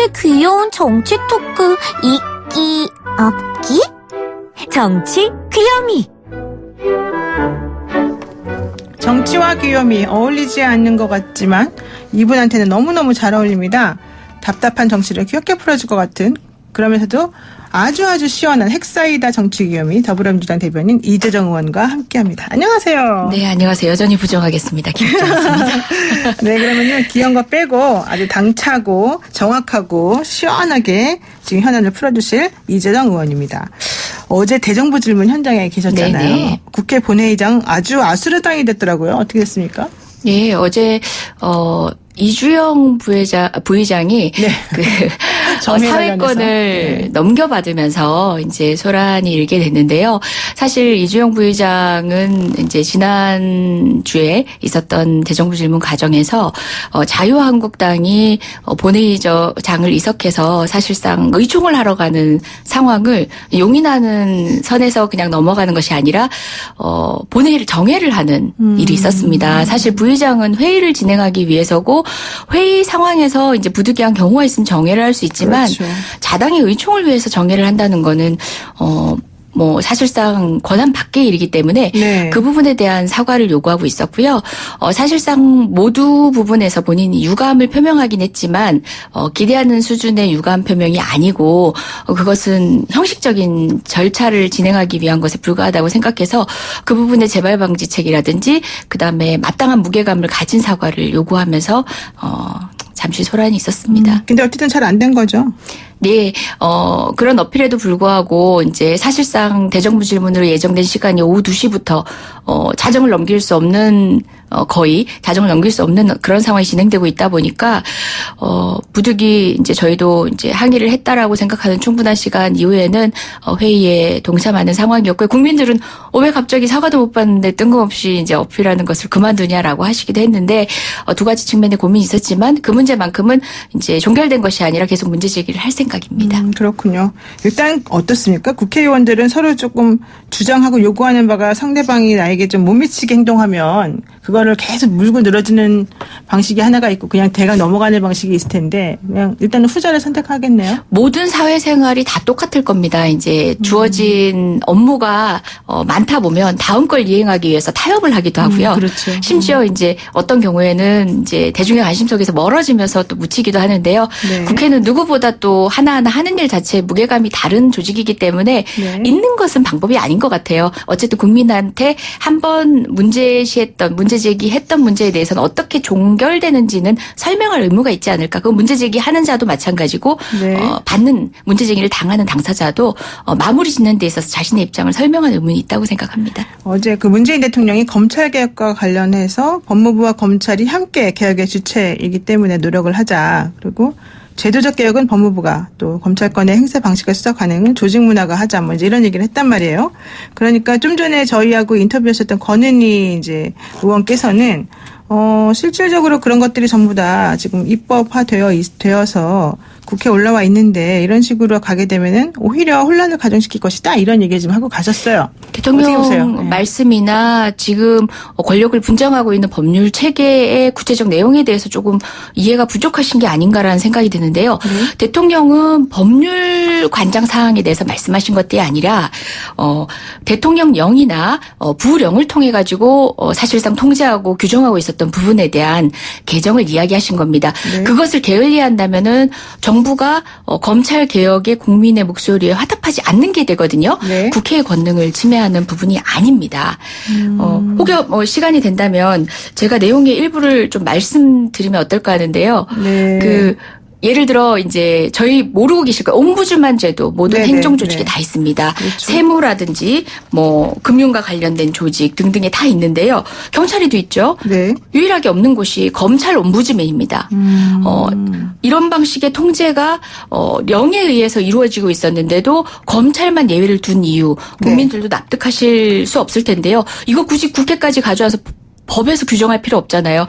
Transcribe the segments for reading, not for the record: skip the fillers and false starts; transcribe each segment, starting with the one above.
제 귀여운 정치 토크 있기 없기? 정치 귀요미. 정치와 귀요미 어울리지 않는 것 같지만 이분한테는 너무너무 잘 어울립니다. 답답한 정치를 귀엽게 풀어줄 것 같은, 그러면서도 아주 시원한 핵사이다 정치 귀요미 더불어민주당 대변인 이재정 의원과 함께합니다. 안녕하세요. 네, 안녕하세요. 여전히 부정하겠습니다. 귀엽지 않습니다. 네, 그러면요 귀여운 거 빼고 아주 당차고 정확하고 시원하게 지금 현안을 풀어주실 이재정 의원입니다. 어제 대정부 질문 현장에 계셨잖아요. 네네. 국회 본회의장 아주 아수르당이 됐더라고요. 어떻게 됐습니까? 예, 어제 이주영 부의장이 네. 사회권을 네. 넘겨받으면서 이제 소란이 일게 됐는데요. 사실 이주영 부의장은 이제 지난주에 있었던 대정부 질문 과정에서 자유한국당이 본회의장을 이석해서 사실상 의총을 하러 가는 상황을 용인하는 선에서 그냥 넘어가는 것이 아니라 본회의를 정회를 하는 일이 있었습니다. 사실 부의장은 회의를 진행하기 위해서고 회의 상황에서 이제 부득이한 경우가 있으면 정회를 할 수 있지만 그렇죠. 자당의 의총을 위해서 정회를 한다는 거는 사실상 권한 밖의 일이기 때문에 네. 그 부분에 대한 사과를 요구하고 있었고요. 사실상 모두 부분에서 본인이 유감을 표명하긴 했지만 기대하는 수준의 유감 표명이 아니고 그것은 형식적인 절차를 진행하기 위한 것에 불과하다고 생각해서 그 부분의 재발 방지책이라든지 그다음에 마땅한 무게감을 가진 사과를 요구하면서 잠시 소란이 있었습니다. 근데 어쨌든 잘 안 된 거죠. 네, 그런 어필에도 불구하고 이제 사실상 대정부 질문으로 예정된 시간이 오후 2시부터 자정을 넘길 수 없는 거의 자정을 넘길 수 없는 그런 상황이 진행되고 있다 보니까 부득이 이제 저희도 이제 항의를 했다라고 생각하는 충분한 시간 이후에는 회의에 동참하는 상황이었고요. 국민들은 왜 갑자기 사과도 못 받는데 뜬금없이 이제 어필하는 것을 그만두냐라고 하시기도 했는데 두 가지 측면의 고민이 있었지만 그 문제만큼은 이제 종결된 것이 아니라 계속 문제 제기를 할 생각입니다. 그렇군요. 일단 어떻습니까? 국회의원들은 서로 조금 주장하고 요구하는 바가 상대방이 나에게 좀 못 미치게 행동하면 그거를 계속 물고 늘어지는 방식이 하나가 있고 그냥 대강 넘어가는 방식이 있을 텐데 그냥 일단은 후자를 선택하겠네요. 모든 사회생활이 다 똑같을 겁니다. 이제 주어진 업무가 많다 보면 다음 걸 이행하기 위해서 타협을 하기도 하고요. 그렇죠. 심지어 이제 어떤 경우에는 이제 대중의 관심 속에서 멀어지면서 또 묻히기도 하는데요. 네. 국회는 누구보다 또 하나하나 하는 일 자체에 무게감이 다른 조직이기 때문에 네. 있는 것은 방법이 아닌 것 같아요. 어쨌든 국민한테 한번 문제 제기했던 문제에 대해서는 어떻게 종결되는지는 설명할 의무가 있지 않을까. 그 문제 제기하는 자도 마찬가지고 네. 받는 문제 제기를 당하는 당사자도 마무리 짓는 데 있어서 자신의 입장을 설명할 의무는 있다고 생각합니다. 어제 그 문재인 대통령이 검찰 개혁과 관련해서 법무부와 검찰이 함께 개혁의 주체이기 때문에 노력을 하자. 그리고 제도적 개혁은 법무부가, 또 검찰권의 행사 방식과 수사 관행은 조직 문화가 하자, 뭐 이제 이런 얘기를 했단 말이에요. 그러니까 좀 전에 저희하고 인터뷰하셨던 권은희 이제 의원께서는 실질적으로 그런 것들이 전부 다 지금 입법화되어서 국회에 올라와 있는데 이런 식으로 가게 되면은 오히려 혼란을 가중시킬 것이다, 이런 얘기 좀 하고 가셨어요. 대통령 네. 말씀이나 지금 권력을 분정하고 있는 법률 체계의 구체적 내용에 대해서 조금 이해가 부족하신 게 아닌가라는 생각이 드는데요. 대통령은 법률 관장 사항에 대해서 말씀하신 것들이 아니라 대통령령이나 부령을 통해 가지고 사실상 통제하고 규정하고 있었던 부분에 대한 개정을 이야기하신 겁니다. 네. 그것을 게을리한다면은 정부가 검찰 개혁에 국민의 목소리에 화답하지 않는 게 되거든요. 네. 국회의 권능을 침해하는 부분이 아닙니다. 혹여 시간이 된다면 제가 내용의 일부를 좀 말씀드리면 어떨까 하는데요. 네. 예를 들어 이제 저희 모르고 계실 거예요. 옴부즈만 제도 모든 네네. 행정 조직에 네. 다 있습니다. 그렇죠. 세무라든지 뭐 금융과 관련된 조직 등등에 다 있는데요. 경찰에도 있죠. 네. 유일하게 없는 곳이 검찰 옴부즈맨입니다. 이런 방식의 통제가 령에 의해서 이루어지고 있었는데도 검찰만 예외를 둔 이유 국민들도 납득하실 수 없을 텐데요. 이거 굳이 국회까지 가져와서 법에서 규정할 필요 없잖아요.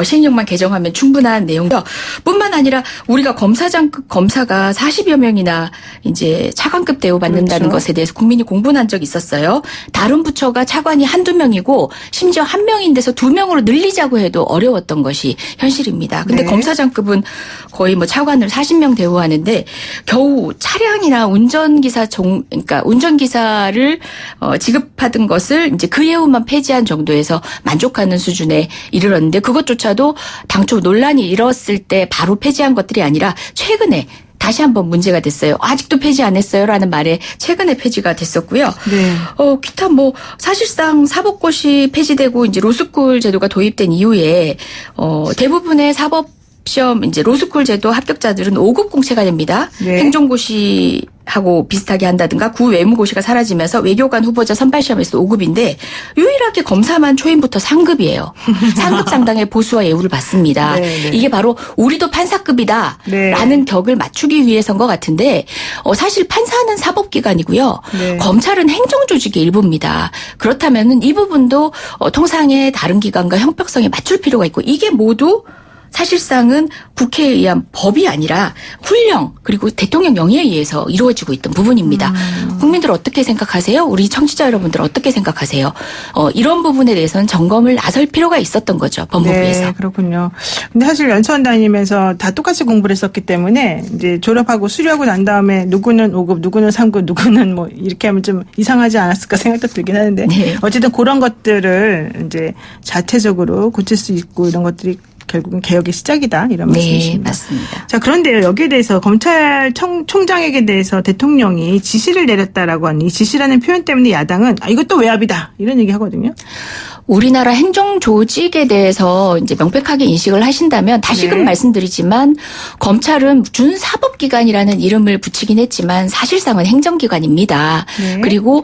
시행령만 개정하면 충분한 내용이요. 뿐만 아니라 우리가 검사장급 검사가 40여 명이나 이제 차관급 대우 받는다는 그렇죠. 것에 대해서 국민이 공분한 적이 있었어요. 다른 부처가 차관이 한두 명이고 심지어 한 명인 데서 두 명으로 늘리자고 해도 어려웠던 것이 현실입니다. 근데 네. 검사장급은 거의 뭐 차관을 40명 대우하는데 겨우 차량이나 그러니까 운전기사를 지급하던 것을 이제 그 예우만 폐지한 정도에서 만족하는 수준에 이르렀는데 그것조차도 당초 논란이 일었을 때 바로 폐지한 것들이 아니라 최근에 다시 한번 문제가 됐어요. 아직도 폐지 안 했어요라는 말에 최근에 폐지가 됐었고요. 네. 기타 사실상 사법고시 폐지되고 이제 로스쿨 제도가 도입된 이후에 대부분의 사법시험 이제 로스쿨 제도 합격자들은 5급 공채가 됩니다. 네. 행정고시하고 비슷하게 한다든가 구외무고시가 사라지면서 외교관 후보자 선발시험에서 5급인데 유일하게 검사만 초임부터 3급이에요. 3급 상당의 보수와 예우를 받습니다. 네, 네. 이게 바로 우리도 판사급이다 네. 라는 격을 맞추기 위해서인 것 같은데 사실 판사는 사법기관이고요. 네. 검찰은 행정조직의 일부입니다. 그렇다면 이 부분도 통상의 다른 기관과 형평성에 맞출 필요가 있고 이게 모두 사실상은 국회에 의한 법이 아니라 훈령 그리고 대통령 명의에 의해서 이루어지고 있던 부분입니다. 국민들 어떻게 생각하세요? 우리 청취자 여러분들 어떻게 생각하세요? 이런 부분에 대해서는 점검을 나설 필요가 있었던 거죠. 법무부에서. 네, 그렇군요. 근데 사실 연수원 다니면서 다 똑같이 공부를 했었기 때문에 이제 졸업하고 수료하고 난 다음에 누구는 5급, 누구는 3급, 누구는 뭐 이렇게 하면 좀 이상하지 않았을까 생각도 들긴 하는데 네. 어쨌든 그런 것들을 이제 자체적으로 고칠 수 있고 이런 것들이 결국은 개혁의 시작이다 이런 네, 말씀이십니다. 맞습니다. 자, 그런데요. 여기에 대해서 검찰총장에게 대해서 대통령이 지시를 내렸다라고 하는 이 지시라는 표현 때문에 야당은 이것도 외압이다 이런 얘기 하거든요. 우리나라 행정조직에 대해서 이제 명백하게 인식을 하신다면 다시금 네. 말씀드리지만 검찰은 준사법기관이라는 이름을 붙이긴 했지만 사실상은 행정기관입니다. 네. 그리고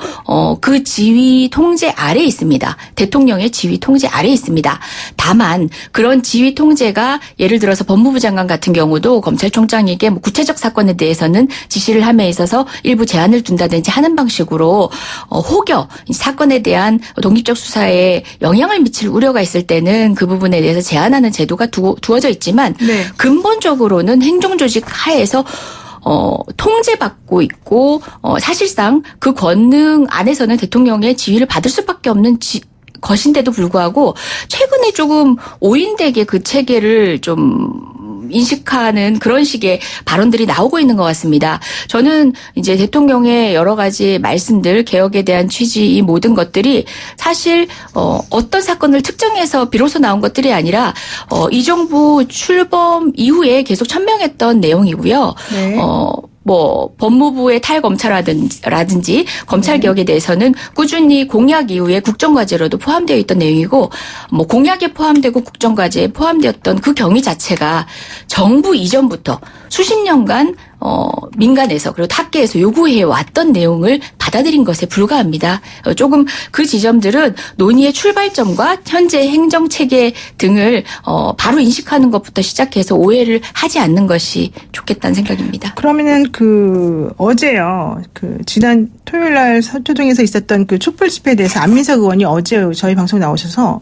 그 지휘 통제 아래에 있습니다. 대통령의 지휘 통제 아래에 있습니다. 다만 그런 지휘 통제가 예를 들어서 법무부 장관 같은 경우도 검찰총장에게 뭐 구체적 사건에 대해서는 지시를 함에 있어서 일부 제한을 둔다든지 하는 방식으로 혹여 사건에 대한 독립적 수사에 영향을 미칠 우려가 있을 때는 그 부분에 대해서 제한하는 제도가 두어져 있지만 네. 근본적으로는 행정조직 하에서 통제받고 있고 사실상 그 권능 안에서는 대통령의 지휘를 받을 수밖에 없는 것인데도 불구하고 최근에 조금 오인되게 그 체계를 좀 인식하는 그런 식의 발언들이 나오고 있는 것 같습니다. 저는 이제 대통령의 여러 가지 말씀들, 개혁에 대한 취지 이 모든 것들이 사실 어떤 사건을 특정해서 비로소 나온 것들이 아니라 이 정부 출범 이후에 계속 천명했던 내용이고요. 네. 법무부의 탈검찰라든지 검찰 개혁에 대해서는 꾸준히 공약 이후에 국정과제로도 포함되어 있던 내용이고, 공약에 포함되고 국정과제에 포함되었던 그 경위 자체가 정부 이전부터 수십 년간 민간에서 그리고 학계에서 요구해 왔던 내용을 받아들인 것에 불과합니다. 조금 그 지점들은 논의의 출발점과 현재 행정체계 등을 바로 인식하는 것부터 시작해서 오해를 하지 않는 것이 좋겠다는 생각입니다. 그러면은 어제요. 지난 토요일 날 서초동에서 있었던 그 촛불 집회에 대해서 안민석 의원이 어제 저희 방송 나오셔서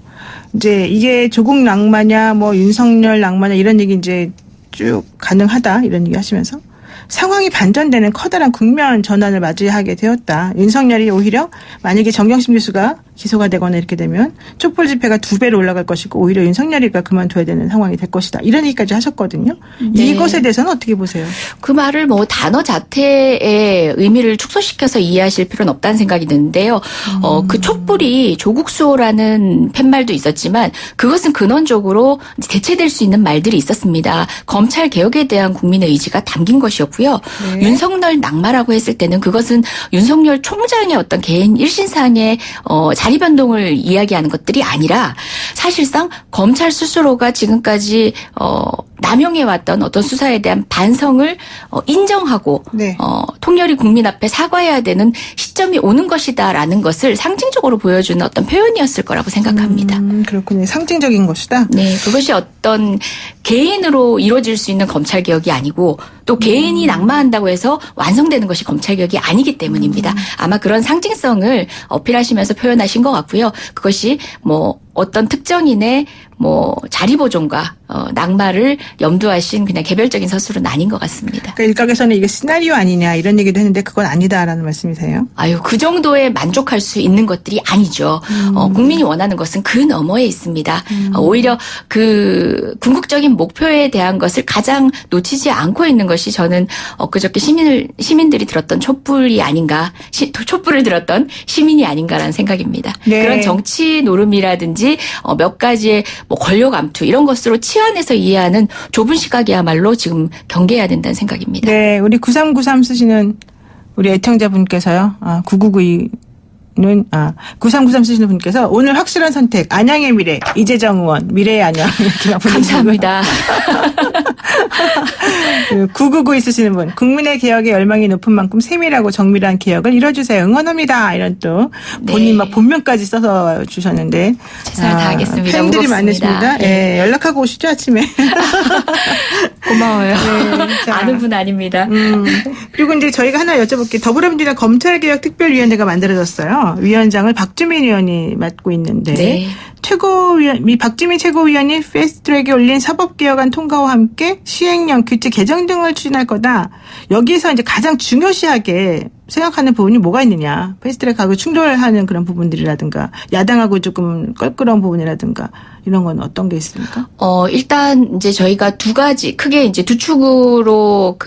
이제 이게 조국 낭만이야 윤석열 낭만이야 이런 얘기 이제 쭉 가능하다 이런 얘기 하시면서 상황이 반전되는 커다란 국면 전환을 맞이하게 되었다. 윤석열이 오히려 만약에 정경심 교수가 기소가 되거나 이렇게 되면 촛불 집회가 2배로 올라갈 것이고 오히려 윤석열이가 그만둬야 되는 상황이 될 것이다. 이런 얘기까지 하셨거든요. 네. 이것에 대해서는 어떻게 보세요? 그 말을 단어 자체의 의미를 축소시켜서 이해하실 필요는 없다는 생각이 드는데요. 그 촛불이 조국 수호라는 팻말도 있었지만 그것은 근원적으로 대체될 수 있는 말들이 있었습니다. 검찰 개혁에 대한 국민의 의지가 담긴 것이었고요. 네. 윤석열 낙마라고 했을 때는 그것은 윤석열 총장의 어떤 개인 일신상의 자리 변동을 이야기하는 것들이 아니라 사실상 검찰 스스로가 지금까지 남용해왔던 어떤 수사에 대한 반성을 인정하고 네. 통렬히 국민 앞에 사과해야 되는 시점이 오는 것이다라는 것을 상징적으로 보여주는 어떤 표현이었을 거라고 생각합니다. 그렇군요. 상징적인 것이다. 네, 그것이 어떤 개인으로 이루어질 수 있는 검찰개혁이 아니고 또 개인이 낙마한다고 해서 완성되는 것이 검찰개혁이 아니기 때문입니다. 아마 그런 상징성을 어필하시면서 표현하신 것 같고요. 그것이 어떤 특정인의 뭐 자리 보존과 낙마를 염두하신 그냥 개별적인 서술은 아닌 것 같습니다. 그러니까 일각에서는 이게 시나리오 아니냐 이런 얘기도 했는데 그건 아니다라는 말씀이세요? 아유, 그 정도에 만족할 수 있는 것들이 아니죠. 국민이 원하는 것은 그 너머에 있습니다. 오히려 그 궁극적인 목표에 대한 것을 가장 놓치지 않고 있는 것이 저는 엊그저께 시민들이 들었던 촛불이 아닌가, 촛불을 들었던 시민이 아닌가라는 생각입니다. 네. 그런 정치 노름이라든지 몇 가지의 뭐 권력 암투 이런 것으로 치환해서 이해하는 좁은 시각이야말로 지금 경계해야 된다는 생각입니다. 네, 우리 9393 쓰시는 우리 애청자분께서요. 9393 쓰시는 분께서 오늘 확실한 선택 안양의 미래 이재정 의원 미래의 안양 이렇게 막 감사합니다. 999 있으시는 분 국민의 개혁에 열망이 높은 만큼 세밀하고 정밀한 개혁을 이뤄주세요. 응원합니다. 이런 또 본인 네. 막 본명까지 써서 주셨는데 최선을 다하겠습니다. 팬들이 무겁습니다. 많으십니다. 네. 예, 연락하고 오시죠 아침에. 고마워요. 네, 자. 아는 분 아닙니다. 그리고 이제 저희가 하나 여쭤볼게요. 더불어민주당 검찰개혁특별위원회가 만들어졌어요. 위원장을 박주민 의원이 맡고 있는데 네. 박주민 최고위원이 패스트트랙에 올린 사법개혁안 통과와 함께 시행령 규칙 개정 등을 추진할 거다. 여기에서 이제 가장 중요시하게 생각하는 부분이 뭐가 있느냐. 패스트트랙하고 충돌하는 그런 부분들이라든가 야당하고 조금 껄끄러운 부분이라든가 이런 건 어떤 게 있습니까? 일단 이제 저희가 두 가지 크게 이제 두 축으로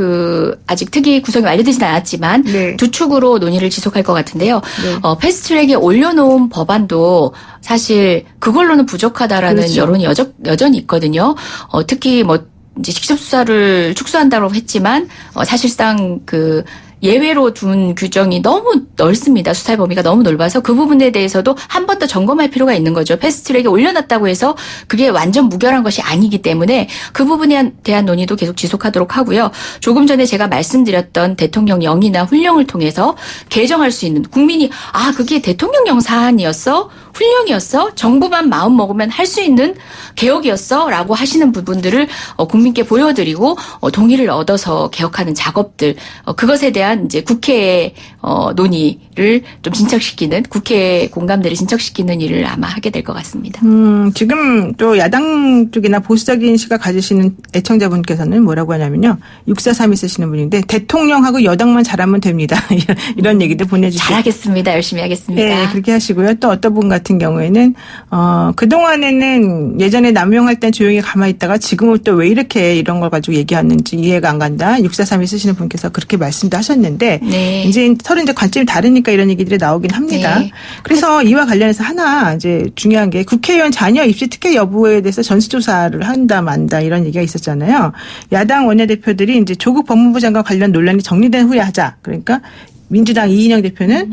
아직 특위 구성이 완료되지는 않았지만 네. 두 축으로 논의를 지속할 것 같은데요. 네. 패스트트랙에 올려놓은 법안도 사실 그걸로는 부족하다라는 그렇죠. 여론이 여전히 있거든요. 특히 뭐 이제 직접 수사를 축소한다고 했지만 사실상 예외로 둔 규정이 너무 넓습니다. 수사의 범위가 너무 넓어서 그 부분에 대해서도 한 번 더 점검할 필요가 있는 거죠. 패스트트랙에 올려놨다고 해서 그게 완전 무결한 것이 아니기 때문에 그 부분에 대한 논의도 계속 지속하도록 하고요. 조금 전에 제가 말씀드렸던 대통령령이나 훈령을 통해서 개정할 수 있는 국민이 그게 대통령령 사안이었어? 훈령이었어? 정부만 마음 먹으면 할 수 있는 개혁이었어? 라고 하시는 부분들을 국민께 보여드리고 동의를 얻어서 개혁하는 작업들 그것에 대한 이제 국회의 논의를 좀 진척시키는 국회의 공감대를 진척시키는 일을 아마 하게 될 것 같습니다. 지금 또 야당 쪽이나 보수적인 시각 가지시는 애청자분께서는 뭐라고 하냐면요. 6432 쓰시는 분인데 대통령하고 여당만 잘하면 됩니다. 이런 얘기도 보내주시고. 잘하겠습니다. 열심히 하겠습니다. 네, 그렇게 하시고요. 또 어떤 분 같은 경우에는 그동안에는 예전에 남용할 땐 조용히 가만히 있다가 지금은 또 왜 이렇게 이런 걸 가지고 얘기하는지 이해가 안 간다. 6432 쓰시는 분께서 그렇게 말씀도 하셨는데 네. 이제 서로 이제 관점이 다르니까 이런 얘기들이 나오긴 합니다. 네. 그래서 이와 관련해서 하나 이제 중요한 게 국회의원 자녀 입시 특혜 여부에 대해서 전수조사를 한다 만다 이런 얘기가 있었잖아요. 야당 원내대표들이 이제 조국 법무부 장관 관련 논란이 정리된 후에 하자. 그러니까 민주당 이인영 대표는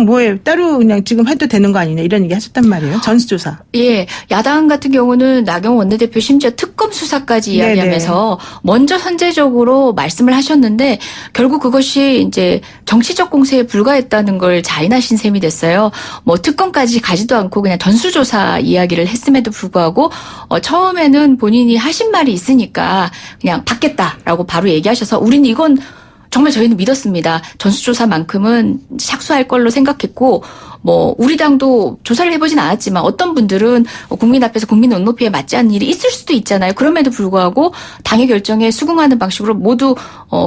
뭐예요. 따로 그냥 지금 해도 되는 거 아니냐 이런 얘기 하셨단 말이에요. 전수조사. 예. 야당 같은 경우는 나경원 원내대표 심지어 특검 수사까지 네네. 이야기하면서 먼저 선제적으로 말씀을 하셨는데 결국 그것이 이제 정치적 공세에 불과했다는 걸 자인하신 셈이 됐어요. 뭐 특검까지 가지도 않고 그냥 전수조사 이야기를 했음에도 불구하고 처음에는 본인이 하신 말이 있으니까 그냥 받겠다라고 바로 얘기하셔서 우리는 이건 정말 저희는 믿었습니다. 전수조사만큼은 착수할 걸로 생각했고 뭐 우리 당도 조사를 해보진 않았지만 어떤 분들은 국민 앞에서 국민 눈높이에 맞지 않는 일이 있을 수도 있잖아요. 그럼에도 불구하고 당의 결정에 수긍하는 방식으로 모두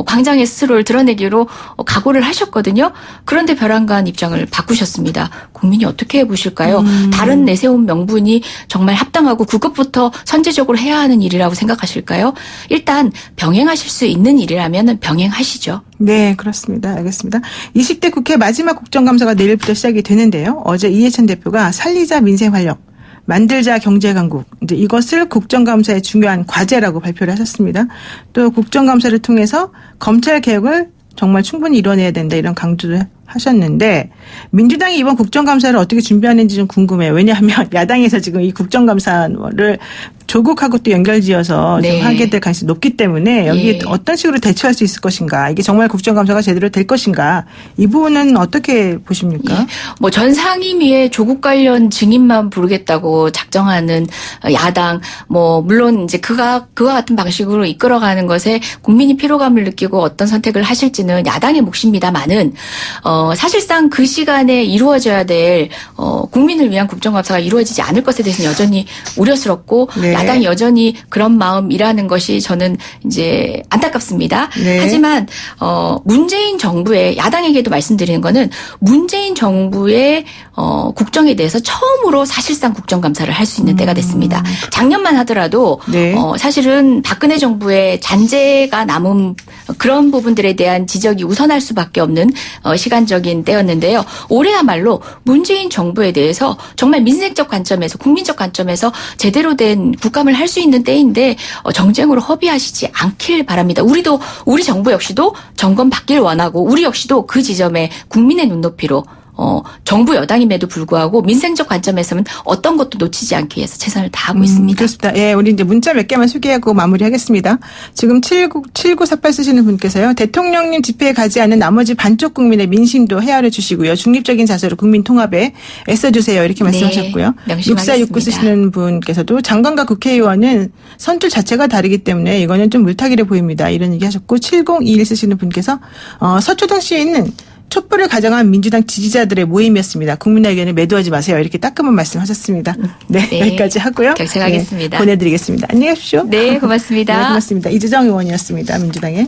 광장의 스스로를 드러내기로 각오를 하셨거든요. 그런데 벼랑간 입장을 바꾸셨습니다. 국민이 어떻게 해보실까요? 다른 내세운 명분이 정말 합당하고 그것부터 선제적으로 해야 하는 일이라고 생각하실까요? 일단 병행하실 수 있는 일이라면 병행하시죠. 네, 그렇습니다. 알겠습니다. 20대 국회 마지막 국정감사가 내일부터 시작이 되는데요. 어제 이해찬 대표가 살리자 민생활력, 만들자 경제강국, 이제 이것을 국정감사의 중요한 과제라고 발표를 하셨습니다. 또 국정감사를 통해서 검찰 개혁을 정말 충분히 이뤄내야 된다 이런 강조를 하셨는데 민주당이 이번 국정감사를 어떻게 준비하는지 좀 궁금해요. 왜냐하면 야당에서 지금 이 국정감사를 조국하고 또 연결지어서 네. 좀 하게 될 가능성이 높기 때문에 여기에 예. 어떤 식으로 대처할 수 있을 것인가. 이게 정말 국정감사가 제대로 될 것인가. 이 부분은 어떻게 보십니까? 예. 뭐 전 상임위에 조국 관련 증인만 부르겠다고 작정하는 야당 뭐 물론 이제 그와 같은 방식으로 이끌어가는 것에 국민이 피로감을 느끼고 어떤 선택을 하실지는 야당의 몫입니다만은 사실상 그 시간에 이루어져야 될 국민을 위한 국정감사가 이루어지지 않을 것에 대해서는 여전히 우려스럽고 네. 야당이 여전히 그런 마음이라는 것이 저는 이제 안타깝습니다. 네. 하지만 문재인 정부의 야당에게도 말씀드리는 거는 문재인 정부의 국정에 대해서 처음으로 사실상 국정감사를 할 수 있는 때가 됐습니다. 작년만 하더라도 네. 사실은 박근혜 정부의 잔재가 남은 그런 부분들에 대한 지적이 우선할 수밖에 없는 시간적인 때였는데요. 올해야말로 문재인 정부에 대해서 정말 민생적 관점에서 국민적 관점에서 제대로 된 국감을 할 수 있는 때인데 정쟁으로 허비하시지 않길 바랍니다. 우리 정부 역시도 정권 받길 원하고 우리 역시도 그 지점에 국민의 눈높이로 정부 여당임에도 불구하고 민생적 관점에서는 어떤 것도 놓치지 않기 위해서 최선을 다하고 있습니다. 그렇습니다. 예, 우리 이제 문자 몇 개만 소개하고 마무리하겠습니다. 지금 7948 쓰시는 분께서요. 대통령님 집회에 가지 않은 나머지 반쪽 국민의 민심도 헤아려 주시고요. 중립적인 자세로 국민 통합에 애써주세요. 이렇게 말씀하셨고요. 명심하겠습니다. 6469 쓰시는 분께서도 장관과 국회의원은 선출 자체가 다르기 때문에 이거는 좀 물타기를 보입니다. 이런 얘기 하셨고 7021 쓰시는 분께서 서초동 시에 있는 촛불을 가져간 민주당 지지자들의 모임이었습니다. 국민의 의견을 매도하지 마세요. 이렇게 따끔한 말씀하셨습니다. 네, 네. 여기까지 하고요. 경청하겠습니다. 네, 보내드리겠습니다. 안녕히 가십시오. 네, 고맙습니다. 네, 고맙습니다. 이재정 의원이었습니다. 민주당의.